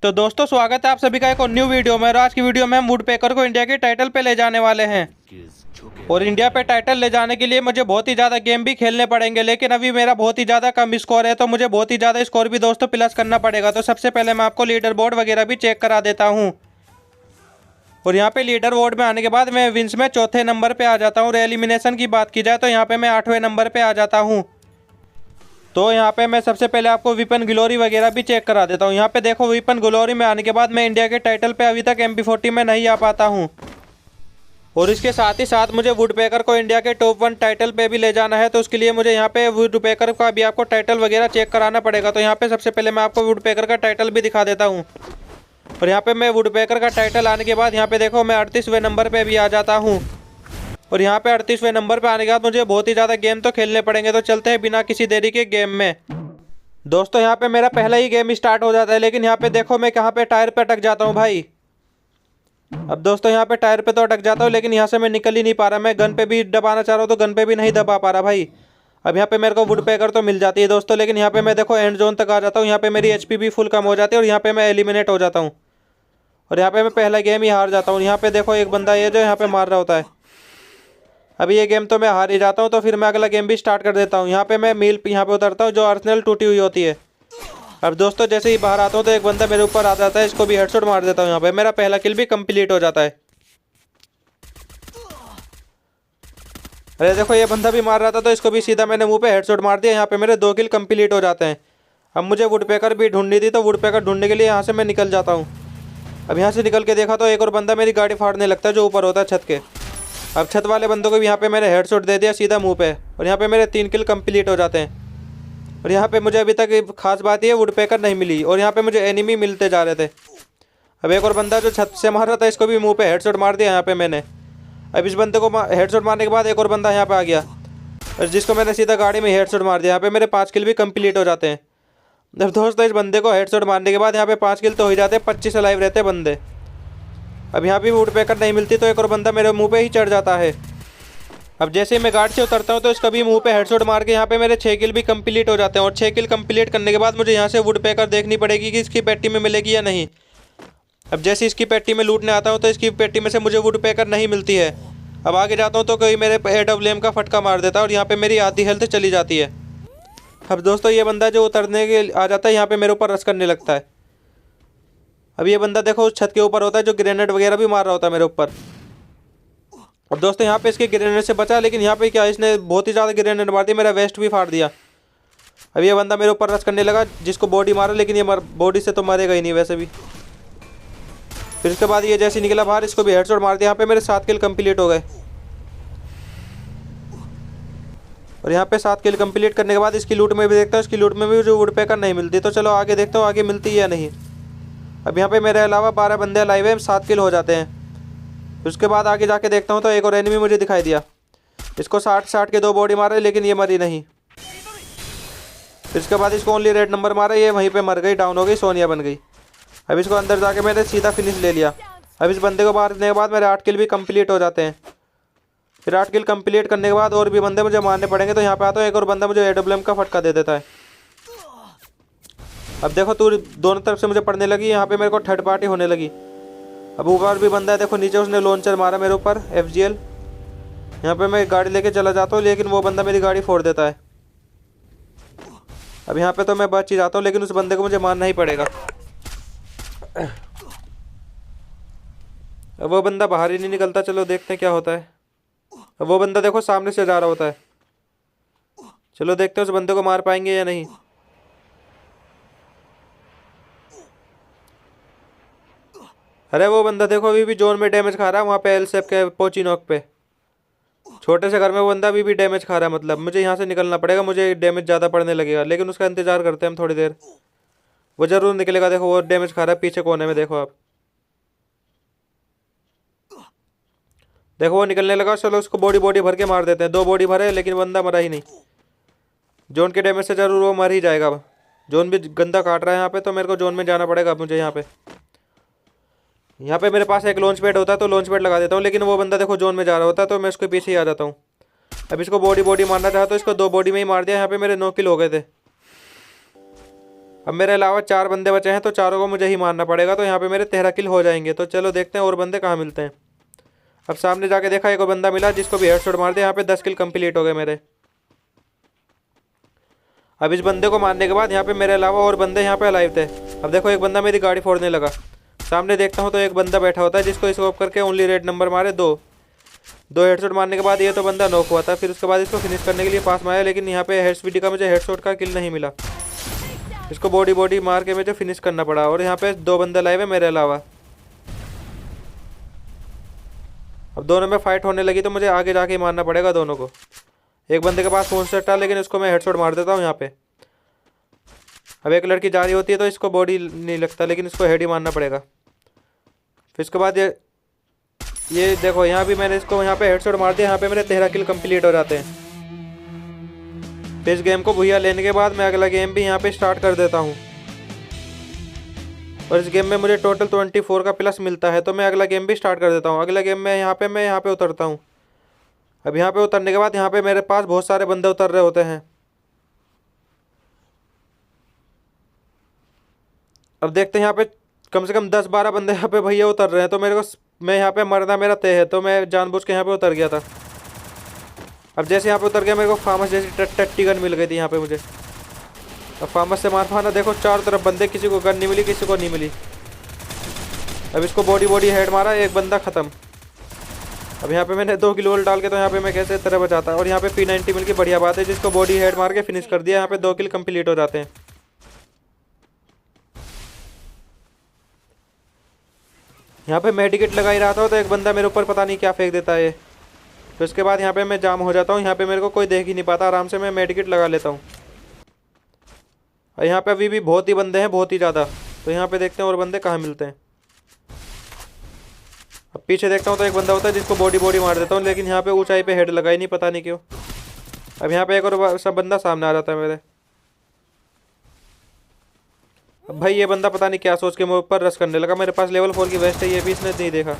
तो दोस्तों स्वागत है आप सभी का एक और न्यू वीडियो में। और आज की वीडियो में हम वुडपेकर को इंडिया के टाइटल पे ले जाने वाले हैं। और इंडिया पे टाइटल ले जाने के लिए मुझे बहुत ही ज़्यादा गेम भी खेलने पड़ेंगे, लेकिन अभी मेरा बहुत ही ज़्यादा कम स्कोर है, तो मुझे बहुत ही ज़्यादा स्कोर भी दोस्तों प्लस करना पड़ेगा। तो सबसे पहले मैं आपको लीडर बोर्ड वगैरह भी चेक करा देता हूँ। और यहाँ पे लीडर बोर्ड में आने के बाद मैं विंस में चौथे नंबर पे आ जाता हूँ। और एलिमिनेशन की बात की जाए तो यहाँ पे मैं 8वें नंबर पे आ जाता हूँ। तो यहाँ पे मैं सबसे पहले आपको वेपन ग्लोरी वगैरह भी चेक करा देता हूँ। यहाँ पे देखो वेपन ग्लोरी में आने के बाद मैं इंडिया के टाइटल पे अभी तक MP40 में नहीं आ पाता हूँ। और इसके साथ ही साथ मुझे वुडपेकर को इंडिया के टॉप 1 टाइटल पे भी ले जाना है, तो उसके लिए मुझे यहाँ पे वुडपेकर का भी आपको टाइटल वगैरह चेक कराना पड़ेगा। तो यहाँ पे सबसे पहले मैं आपको वुडपेकर का टाइटल भी दिखा देता हूँ। और यहाँ पे मैं वुडपेकर का टाइटल आने के बाद यहाँ पे देखो मैं 38वें नंबर पे भी आ जाता हूँ। और यहाँ पे 38वें नंबर पे आने के बाद मुझे बहुत ही ज़्यादा गेम तो खेलने पड़ेंगे। तो चलते हैं बिना किसी देरी के गेम में। दोस्तों यहाँ पे मेरा पहला ही गेम स्टार्ट हो जाता है, लेकिन यहाँ पे देखो मैं कहाँ पे टायर पे अटक जाता हूँ भाई। अब दोस्तों यहाँ पे टायर पे तो अटक जाता हूँ, लेकिन यहाँ से मैं निकल ही नहीं पा रहा। मैं गन पे भी दबाना चाह रहा हूँ तो गन पे भी नहीं दबा पा रहा भाई। अब यहाँ पे मेरे को वुडपेकर तो मिल जाती है दोस्तों, लेकिन यहाँ पे मैं देखो एंड जोन तक आ जाता हूँ। यहाँ पे मेरी HP भी फुल कम हो जाती है और यहाँ पे मैं एलिमिनेट हो जाता हूँ। और यहाँ पे मैं पहला गेम ही हार जाता हूँ। यहाँ पे देखो एक बंदा ये जो यहाँ पे मार रहा होता है। अभी ये गेम तो मैं हार ही जाता हूँ, तो फिर मैं अगला गेम भी स्टार्ट कर देता हूँ। यहाँ पे मैं मील यहाँ पे उतरता हूँ जो आर्सेनल टूटी हुई होती है। अब दोस्तों जैसे ही बाहर आता हूँ तो एक बंदा मेरे ऊपर आ जाता है, इसको भी हेडशॉट मार देता हूँ। यहाँ पे मेरा पहला किल भी कंप्लीट हो जाता है। अरे देखो ये बंदा भी मार रहा था, तो इसको भी सीधा मैंने मुंह पे हेडशॉट मार दिया। यहाँ पे मेरे 2 किल कंप्लीट हो जाते हैं। अब मुझे वुडपेकर भी ढूंढनी थी, तो वुडपेकर ढूंढने के लिए यहाँ से मैं निकल जाता हूँ। अब यहाँ से निकल के देखा तो एक और बंदा मेरी गाड़ी फाड़ने लगता है जो ऊपर होता है छत के। अब छत वाले बंदों को भी यहाँ पे मैंने हेडशॉट दे दिया सीधा मुंह पे। और यहाँ पे मेरे 3 किल कंप्लीट हो जाते हैं। और यहाँ पे मुझे अभी तक खास बात ये वुडपेकर नहीं मिली, और यहाँ पे मुझे एनिमी मिलते जा रहे थे। अब एक और बंदा जो छत से मार रहा था, इसको भी मुंह पे हेडशॉट मार दिया यहाँ पे मैंने। अब इस बंदे को हेडशॉट मारने के बाद एक और बंदा यहाँ पे आ गया, और जिसको मैंने सीधा गाड़ी में हेडशॉट मार दिया। यहाँ पे मेरे 5 किल भी कंप्लीट हो जाते हैं। अब दोस्तों इस बंदे को हेडशॉट मारने के बाद यहाँ पे 5 किल तो हो जाते हैं, 25 अलाइव रहते हैं बंदे। अब यहाँ भी वुडपेकर नहीं मिलती, तो एक और बंदा मेरे मुंह पे ही चढ़ जाता है। अब जैसे ही मैं गाड़ी से उतरता हूँ तो इसका भी मुंह पे हेडशॉट मार के यहाँ पे मेरे 6 किल भी कंप्लीट हो जाते हैं। और 6 किल कंप्लीट करने के बाद मुझे यहाँ से वुडपेकर देखनी पड़ेगी कि इसकी पेटी में मिलेगी या नहीं। अब जैसे इसकी पेटी में लूटने आता हूँ तो इसकी पेटी में से मुझे वुडपेकर नहीं मिलती है। अब आगे जाता हूँ तो कोई मेरे AWM का फटका मार देता है, और यहाँ पे मेरी आधी हेल्थ चली जाती है। अब दोस्तों ये बंदा जो उतरने के आ जाता है यहाँ पे मेरे ऊपर रश करने लगता है। अब ये बंदा देखो उस छत के ऊपर होता है जो ग्रेनेड वगैरह भी मार रहा होता है मेरे ऊपर। अब दोस्तों यहाँ पे इसके ग्रेनेड से बचा, लेकिन यहाँ पे क्या इसने बहुत ही ज़्यादा ग्रेनेड मार दिया, मेरा वेस्ट भी फाड़ दिया। अब ये बंदा मेरे ऊपर रश करने लगा, जिसको बॉडी मारा, लेकिन ये बॉडी से तो मरेगा ही नहीं वैसे भी। फिर उसके बाद ये जैसे निकला बाहर, इसको भी हेडशॉट मार दिया। यहाँ पे मेरे 7 किल कंप्लीट हो गए। और यहाँ पे 7 किल कंप्लीट करने के बाद इसकी लूट में भी देखता हूँ, इसकी लूट में भी जो वुडपेकर नहीं मिलती। तो चलो आगे देखता हूँ आगे मिलती है या नहीं। अब यहाँ पे मेरे अलावा 12 बंदे लाइव हैं, 7 किल हो जाते हैं। उसके बाद आगे जाके देखता हूँ तो एक और एनिमी मुझे दिखाई दिया। इसको 60 के 2 बॉडी मारे, लेकिन ये मरी नहीं। फिर इसके बाद इसको ओनली रेड नंबर मारा, ये वहीं पे मर गई, डाउन हो गई, सोनिया बन गई। अब इसको अंदर जाके मैंने सीधा फिनिश ले लिया। अब इस बंदे को मारने के बाद मेरे 8 किल भी कंप्लीट हो जाते हैं। फिर 8 किल कंप्लीट करने के बाद और भी बंदे मुझे मारने पड़ेंगे। तो यहाँ पे आता हूँ, एक और बंदा मुझे AWM का फटका दे देता है। अब देखो तू दोनों तरफ से मुझे पड़ने लगी, यहाँ पे मेरे को थर्ड पार्टी होने लगी। अब ऊपर भी बंदा है, देखो नीचे उसने लॉन्चर मारा मेरे ऊपर FGL। यहाँ पे मैं गाड़ी लेके चला जाता हूँ, लेकिन वो बंदा मेरी गाड़ी फोड़ देता है। अब यहाँ पे तो मैं बच ही जाता हूँ, लेकिन उस बंदे को मुझे मारना ही पड़ेगा। अब वो बंदा बाहर ही नहीं निकलता, चलो देखते हैं क्या होता है। अब वो बंदा देखो सामने से जा रहा होता है, चलो देखते हैं उस बंदे को मार पाएंगे या नहीं। अरे वो बंदा देखो अभी भी जोन में डैमेज खा रहा है, वहाँ पे एल सेप के पोचिनोक पे छोटे से घर में वो बंदा अभी भी डैमेज खा रहा है। मतलब मुझे यहाँ से निकलना पड़ेगा, मुझे डैमेज ज़्यादा पड़ने लगेगा, लेकिन उसका इंतजार करते हैं हम थोड़ी देर। वो जरूर निकलेगा, देखो वो डैमेज खा रहा है पीछे कोने में, देखो आप, देखो वो निकलने लगा। चलो उसको बॉडी भर के मार देते हैं। 2 बॉडी भरे, लेकिन बंदा मरा ही नहीं। जोन के डैमेज से जरूर वो मर ही जाएगा। अब जोन भी गंदा काट रहा है यहाँ पे, तो मेरे को जोन में जाना पड़ेगा मुझे। यहाँ पे मेरे पास एक लॉन्च पैड होता है, तो लॉन्च पैड लगा देता हूँ, लेकिन वो बंदा देखो जोन में जा रहा होता है, तो मैं उसके पीछे ही आ जाता हूँ। अब इसको बॉडी मारना चाहता, तो इसको 2 बॉडी में ही मार दिया। यहाँ पे मेरे 9 किल हो गए थे। अब मेरे अलावा 4 बंदे बचे हैं तो चारों को मुझे ही मारना पड़ेगा। तो यहाँ पे मेरे 13 किल हो जाएंगे। तो चलो देखते हैं और बंदे कहाँ मिलते हैं। अब सामने जाके देखा एक और बंदा मिला जिसको भी हेडशॉट मार दिया। यहाँ पे 10 किल कंप्लीट हो गए मेरे। अब इस बंदे को मारने के बाद यहाँ पे मेरे अलावा और बंदे यहाँ पे अलाइव थे। अब देखो एक बंदा मेरी गाड़ी फोड़ने लगा। सामने देखता हूँ तो एक बंदा बैठा होता है जिसको स्कोप करके ओनली रेड नंबर मारे दो हेडशॉट मारने के बाद ये तो बंदा नॉक हुआ था। फिर उसके बाद इसको फिनिश करने के लिए पास में आया, लेकिन यहाँ पे हेडस्पीडी का मुझे हेडशॉट का किल नहीं मिला। इसको बॉडी मार के मुझे फिनिश करना पड़ा। और यहाँ पे 2 बंदे लाइव है मेरे अलावा। अब दोनों में फाइट होने लगी तो मुझे आगे जाके ही मारना पड़ेगा दोनों को। एक बंदे के पास फोन सेट था लेकिन उसको मैं हेडशॉट मार देता हूँ यहाँ पे। अब एक लड़की जा रही होती है तो इसको बॉडी नहीं लगता, लेकिन इसको हेड ही मारना पड़ेगा। फिर उसके बाद ये देखो यहाँ भी मैंने इसको यहाँ पे हेडशॉट मार दिया। यहाँ पे मेरे 13 किल कंप्लीट हो जाते हैं। फिर इस गेम को भूया लेने के बाद मैं अगला गेम भी यहाँ पे स्टार्ट कर देता हूँ। और इस गेम में मुझे टोटल 24 का प्लस मिलता है। तो मैं अगला गेम भी स्टार्ट कर देता हूँ। अगला गेम में मैं यहाँ पे उतरता हूँ। अब यहाँ पे उतरने के बाद यहाँ पे मेरे पास बहुत सारे बंदे उतर रहे होते हैं। अब देखते हैं यहाँ पे कम से कम 10-12 बंदे यहाँ पे भैया उतर रहे हैं। तो मैं यहाँ पे मरना मेरा तय है। तो मैं जानबूझ के यहाँ पे उतर गया था। अब जैसे यहाँ पे उतर गया मेरे को फार्मस जैसी टट्टी गन मिल गई थी यहाँ पे मुझे। अब फार्मस से मार पाना, देखो चारों तरफ बंदे, किसी को गन नहीं मिली, किसी को नहीं मिली। अब इसको बॉडी हेड मारा, एक बंदा ख़त्म। अब यहाँ पे मैंने 2 किल डाल के तो यहाँ पे मैं कैसे तरह बचाता। और यहाँ पे P90 मिल की बढ़िया बात है, जिसको बॉडी हेड मार के फिनिश कर दिया। यहाँ पे 2 किल कंप्लीट हो जाते हैं। यहाँ पे मेडिकेट लगा ही रहा था तो एक बंदा मेरे ऊपर पता नहीं क्या फेंक देता है। तो इसके बाद यहाँ पे मैं जाम हो जाता हूँ। यहाँ पे मेरे को कोई देख ही नहीं पाता। आराम से मैं मेडिकेट लगा लेता हूँ। और यहाँ पे अभी भी बहुत ही बंदे हैं, बहुत ही ज़्यादा। तो यहाँ पे देखते हैं और बंदे कहाँ मिलते हैं। अब पीछे देखता हूँ तो एक बंदा होता है जिसको बॉडी मार देता हूँ, लेकिन यहाँ पे ऊंचाई पे हेड लगा ही नहीं, पता नहीं क्यों। अब यहाँ पे एक और सब बंदा सामने आ जाता है मेरे। अब भाई ये बंदा पता नहीं क्या सोच के मेरे ऊपर रश करने लगा। मेरे पास लेवल 4 की वेस्ट है, ये भी इसने नहीं देखा।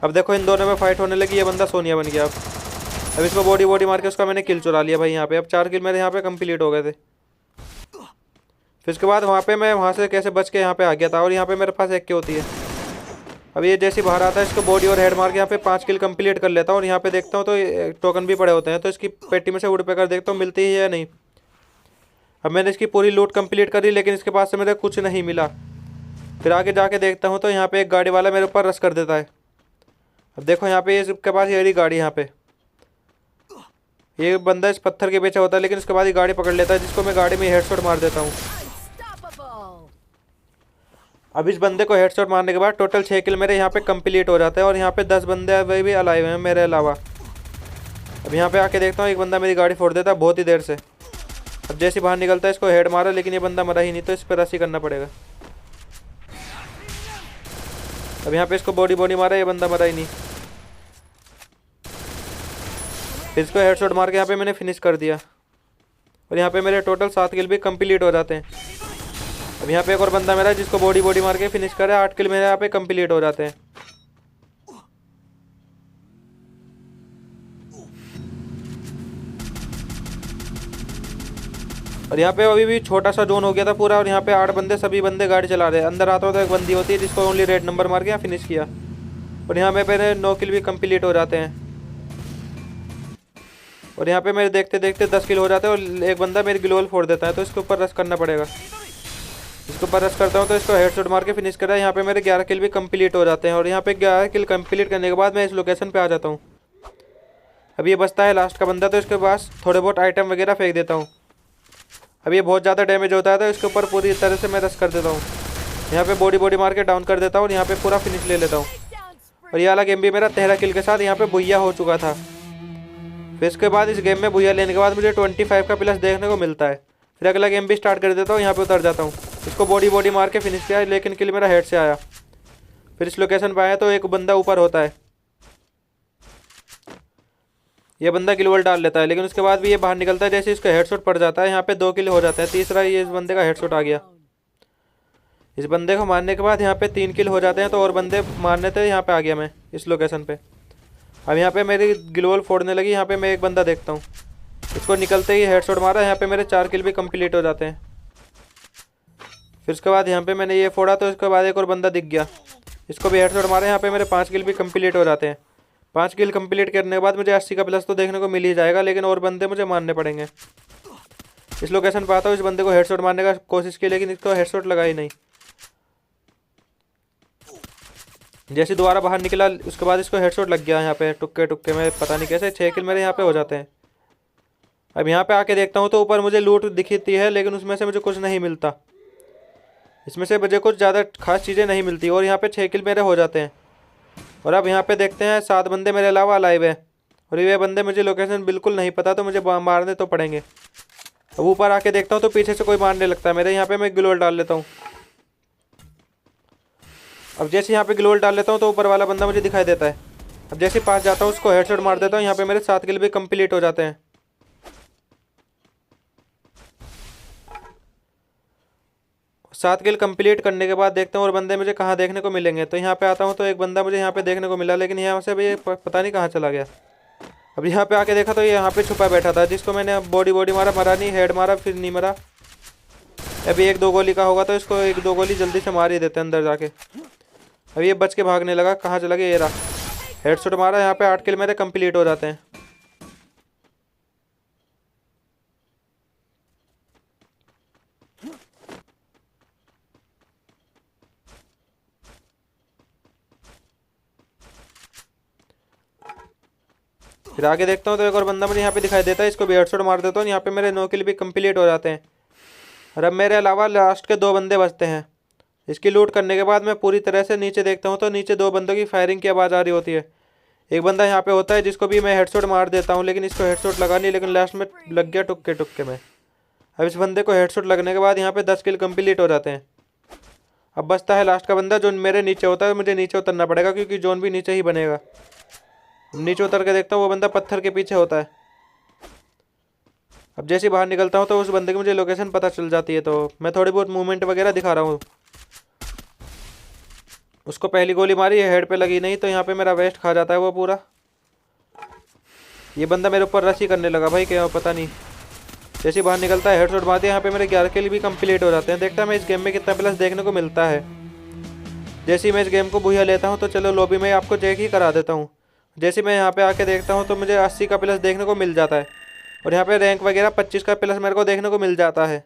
अब देखो इन दोनों में फाइट होने लगी। ये बंदा सोनिया बन गया। अब इसको बॉडी मार के उसका मैंने किल चुरा लिया भाई यहाँ पे। अब 4 किल मेरे यहाँ पे कंप्लीट हो गए थे। फिर उसके बाद मैं वहाँ से कैसे बच के यहाँ पे आ गया था। और यहाँ पे मेरे पास एक की होती है। अब ये जैसी बाहर आता है इसको बॉडी और हेड मार के यहाँ पे 5 किल कंप्लीट कर लेता हूँ। और यहाँ पे देखता हूँ तो टोकन भी पड़े होते हैं। तो इसकी पेटी में से उड़ पे कर देखता हूँ मिलती है या नहीं। अब मैंने इसकी पूरी लूट कंप्लीट करी, लेकिन इसके पास से मेरे कुछ नहीं मिला। फिर आगे जाके देखता हूँ तो यहाँ पे एक गाड़ी वाला मेरे ऊपर रश कर देता है। अब देखो यहाँ पे इसके पास ये रही गाड़ी। यहाँ पे ये बंदा इस पत्थर के पीछे होता है, लेकिन उसके बाद ये गाड़ी पकड़ लेता है, जिसको मैं गाड़ी में हेडशॉट मार देता हूँ। अब इस बंदे को हेडशॉट मारने के बाद टोटल 6 किल मेरे यहाँ पे कंप्लीट हो जाता है। और यहाँ पे 10 बंदे वे भी अलाइव हैं मेरे अलावा। अब यहाँ पे आके देखता हूँ एक बंदा मेरी गाड़ी फोड़ देता है बहुत ही देर से। अब जैसे बाहर निकलता है इसको हेड मारा, लेकिन ये बंदा मरा ही नहीं, तो इस पर रश ही करना पड़ेगा। अब यहाँ पे इसको बॉडी मारा, ये बंदा मरा ही नहीं। फिर इसको हेडशॉट मार के यहाँ पे मैंने फिनिश कर दिया। और यहाँ पे मेरे टोटल 7 किल भी कंप्लीट हो जाते हैं। अब यहाँ पे एक और बंदा मेरा जिसको बॉडी मार के फिनिश करे, 8 किल मेरे यहाँ पे कंप्लीट हो जाते हैं। और यहाँ पे अभी भी छोटा सा जोन हो गया था पूरा। और यहाँ पे 8 बंदे, सभी बंदे गाड़ी चला रहे हैं। अंदर आता हो तो एक बंदी होती है जिसको ओनली रेड नंबर मार के यहाँ फिनिश किया। और यहाँ पे मेरे 9 किल भी कंप्लीट हो जाते हैं। और यहाँ पे मेरे देखते देखते 10 किल हो जाते हैं। और एक बंदा मेरी ग्लोल फोड़ देता है, तो इसके ऊपर रश करना पड़ेगा। इसके ऊपर रश करता हूँ तो इसको हेडशॉट मार के फिनिश कर रहा है। यहाँ पे मेरे 11 किल भी कंप्लीट हो जाते हैं। और यहाँ पे 11 किल कंप्लीट करने के बाद मैं इस लोकेशन पे आ जाता हूँ। अब ये बचता है लास्ट का बंदा, तो इसके पास थोड़े बहुत आइटम वगैरह फेंक देता हूँ। अब ये बहुत ज़्यादा डैमेज होता है तो इसके ऊपर पूरी तरह से मैं रश कर देता हूँ। यहाँ पे बॉडी मार के डाउन कर देता हूँ और यहाँ पे पूरा फिनिश ले लेता हूँ। और ये वाला गेम भी मेरा 13 किल के साथ यहाँ पे भुइया हो चुका था। फिर इसके बाद इस गेम में भुइया लेने के बाद मुझे 25 का प्लस देखने को मिलता है। फिर अगला गेम भी स्टार्ट कर देता हूँ। यहाँ पे उतर जाता हूँ, इसको बॉडी मार के फिनिश किया, लेकिन किल मेरा हेड से आया। फिर इस लोकेशन पर आया तो एक बंदा ऊपर होता है। ये बंदा किल डाल लेता है, लेकिन उसके बाद भी ये बाहर निकलता है। जैसे इसका हेडशॉट पड़ जाता है, यहाँ पे 2 किल हो जाता है। तीसरा ये इस बंदे का हेडशॉट आ गया। इस बंदे को मारने के बाद यहाँ पे 3 किल हो जाते हैं। तो और बंदे मारने थे, यहाँ पे आ गया मैं इस लोकेशन पे। अब यहाँ पे मेरी ग्लोल फोड़ने लगी। यहाँ पे मैं एक बंदा देखता हूँ, इसको निकलते ही हेडशॉट मारा। यहाँ पे मेरे 4 किल भी कंप्लीट हो जाते हैं। फिर उसके बाद यहाँ पे मैंने ये फोड़ा तो इसके बाद एक और बंदा दिख गया, इसको भी हेडशॉट मारे। यहाँ पे मेरे 5 किल भी कंप्लीट हो जाते हैं। 5 किल कंप्लीट करने के बाद मुझे 80 का प्लस तो देखने को मिल ही जाएगा, लेकिन और बंदे मुझे मारने पड़ेंगे। इस लोकेशन पर आता हूँ, इस बंदे को हेडशॉट मारने का कोशिश की, लेकिन इसको हेडशॉट लगा ही नहीं। जैसे दोबारा बाहर निकला उसके बाद इसको हेडशॉट लग गया यहाँ पे टुक्के टुक्के में, पता नहीं कैसे 6 किल मेरे यहाँ पे हो जाते हैं। अब यहाँ पे आके देखता हूँ तो ऊपर मुझे लूट दिखती है, लेकिन उसमें से मुझे कुछ नहीं मिलता। इसमें से मुझे कुछ ज़्यादा खास चीज़ें नहीं मिलती और यहाँ पे 6 किल मेरे हो जाते हैं। और अब यहाँ पे देखते हैं 7 बंदे मेरे अलावा लाइव है और ये बंदे मुझे लोकेशन बिल्कुल नहीं पता, तो मुझे मारने तो पड़ेंगे। अब ऊपर आके देखता हूँ तो पीछे से कोई मारने लगता है मेरे। यहाँ पे मैं ग्लोल डाल लेता हूँ। अब जैसे यहाँ पे ग्लोल डाल लेता हूँ तो ऊपर वाला बंदा मुझे दिखाई देता है। अब जैसे पास जाता हूँ उसको हेडशॉट मार देता हूँ। यहाँ पे मेरे 7 किल भी कंप्लीट हो जाते हैं। 7 किल कंप्लीट करने के बाद देखता हूँ और बंदे मुझे कहाँ देखने को मिलेंगे। तो यहाँ पे आता हूँ तो एक बंदा मुझे यहाँ पे देखने को मिला, लेकिन यहाँ से भी पता नहीं कहाँ चला गया। अब यहाँ पे आके देखा तो ये यहाँ पे छुपा बैठा था, जिसको मैंने बॉडी मारा, मरा नहीं, हेड मारा फिर नहीं मरा। अभी 1-2 गोली का होगा तो इसको 1-2 गोली जल्दी से मार ही देते अंदर जाके। अब ये बच के भागने लगा, कहाँ चला गया, ये रहा। हेडशॉट मारा, यहाँ पे 8 किल मेरे कंप्लीट हो जाते हैं। फिर आगे देखता हूँ तो एक और बंदा मुझे यहाँ पे दिखाई देता है, इसको भी हेडशॉट मार देता हूँ। यहाँ पे मेरे 9 किल भी कंप्लीट हो जाते हैं और अब मेरे अलावा लास्ट के 2 बंदे बचते हैं। इसकी लूट करने के बाद मैं पूरी तरह से नीचे देखता हूँ तो नीचे 2 बंदों की फायरिंग की आवाज़ आ रही होती है। एक बंदा यहाँ पे होता है जिसको भी मैं हेडशॉट मार देता हूँ, लेकिन इसको हेडशॉट लगा नहीं, लेकिन लास्ट में लग गया टुक्के टुक्के में। अब इस बंदे को हेडशॉट लगने के बाद यहाँ पे 10 किल कंप्लीट हो जाते हैं। अब बचता है लास्ट का बंदा जो मेरे नीचे होता है। मुझे नीचे उतरना पड़ेगा क्योंकि जोन भी नीचे ही बनेगा। नीचे उतर के देखता हूँ वो बंदा पत्थर के पीछे होता है। अब जैसे ही बाहर निकलता हूँ तो उस बंदे की मुझे लोकेशन पता चल जाती है, तो मैं थोड़ी बहुत मूवमेंट वगैरह दिखा रहा हूँ। उसको पहली गोली मारी, हेड पे लगी नहीं, तो यहाँ पे मेरा वेस्ट खा जाता है वो पूरा। ये बंदा मेरे ऊपर रश ही करने लगा भाई, क्या पता नहीं। जैसे ही बाहर निकलता है हेडशॉट मारते हैं, यहाँ पे मेरे 11 किल भी कंप्लीट हो जाते हैं। देखता है मैं इस गेम में कितना प्लस देखने को मिलता है। जैसे ही मैं इस गेम को बुझा लेता हूँ तो चलो लॉबी में आपको चेक ही करा देता हूँ। जैसे मैं यहाँ पे आके देखता हूँ तो मुझे 80 का प्लस देखने को मिल जाता है और यहाँ पे रैंक वगैरह 25 का प्लस मेरे को देखने को मिल जाता है।